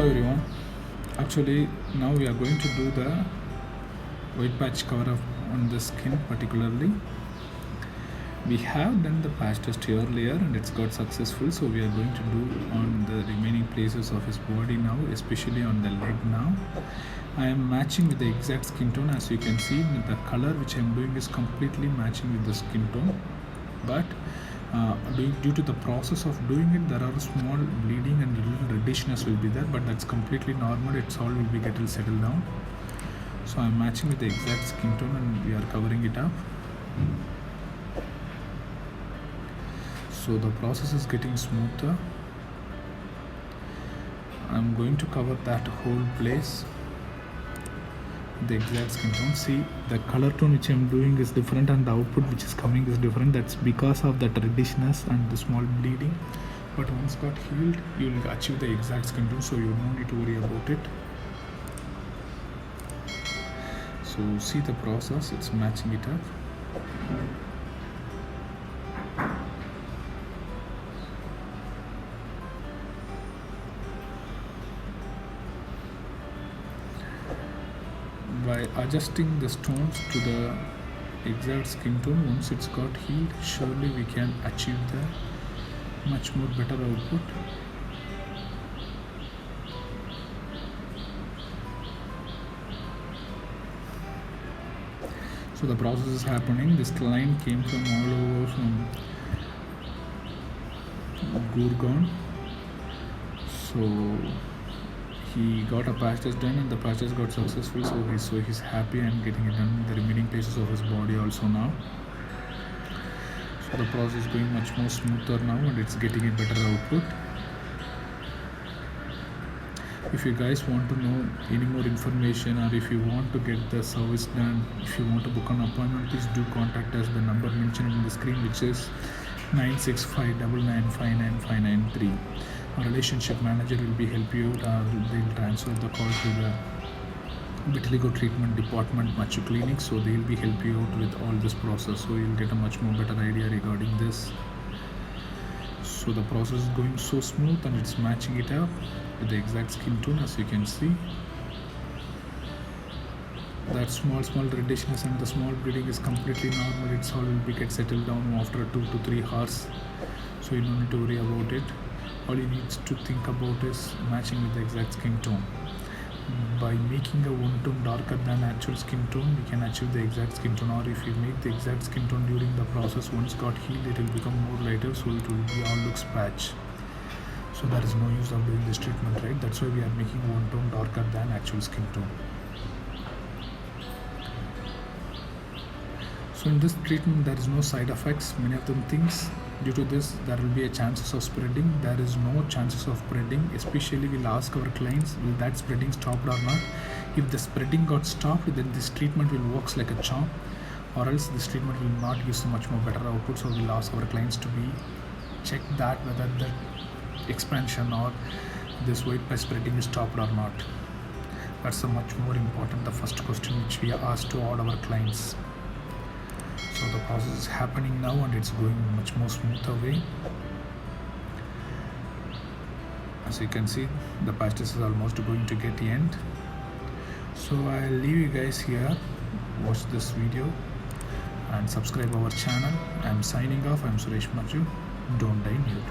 everyone. Actually, now we are going to do the white patch cover up on the skin particularly. We have done the patch test earlier and it's got successful, so we are going to do on the remaining places of his body now, especially on the leg now. I am matching with the exact skin tone. As you can see, the color which I am doing is completely matching with the skin tone, but due to the process of doing it, there are small bleeding and little reddishness will be there, but that's completely normal. It's all will be getting settled down. So I'm matching with the exact skin tone and we are covering it up. So the process is getting smoother. I'm going to cover that whole place, the exact skin tone. See, the color tone which I'm doing is different and the output which is coming is different. That's because of that reddishness and the small bleeding. But once got healed, you will achieve the exact skin tone, so you don't need to worry about it. So see the process, it's matching it up. By adjusting the stones to the exact skin tone, once it's got healed, surely we can achieve the much more better output. So the process is happening. This client came from all over from Gurgaon. So he got a patch test done and the patch test got successful, so he's happy and getting it done in the remaining places of his body also now. So the process is going much more smoother now and it's getting a better output. If you guys want to know any more information, or if you want to get the service done, if you want to book an appointment, please do contact us. The number mentioned in the screen, which is 965995993. Our relationship manager will be help you out. They'll transfer the call to the Vitiligo treatment department, Machu clinic, so they'll be help you out with all this process, so you'll get a much more better idea regarding this. So the process is going so smooth and it's matching it up with the exact skin tone. As you can see, that small reddishness and the small bleeding is completely normal. It's all will be get settled down after 2 to 3 hours, so you don't need to worry about it. All you need to think about is matching with the exact skin tone. By making a one tone darker than actual skin tone, we can achieve the exact skin tone. Or if you make the exact skin tone during the process, once got healed, it will become more lighter, so it will be all looks patch. So there is no use of doing this treatment, right? That's why we are making one tone darker than actual skin tone. So in this treatment, there is no side effects. Many of them things, due to this, there will be a chances of spreading. There is no chances of spreading. Especially we'll ask our clients, will that spreading stopped or not? If the spreading got stopped, then this treatment will works like a charm, or else this treatment will not give so much more better output. So we'll ask our clients to be check that whether the expansion or this white patch spreading is stopped or not. That's a much more important, the first question which we ask to all our clients. So the process is happening now and it's going much more smoother way. As you can see, the patch test is almost going to get the end. So I'll leave you guys here. Watch this video and subscribe our channel. I'm signing off. I'm Suresh Machu. Don't die mute.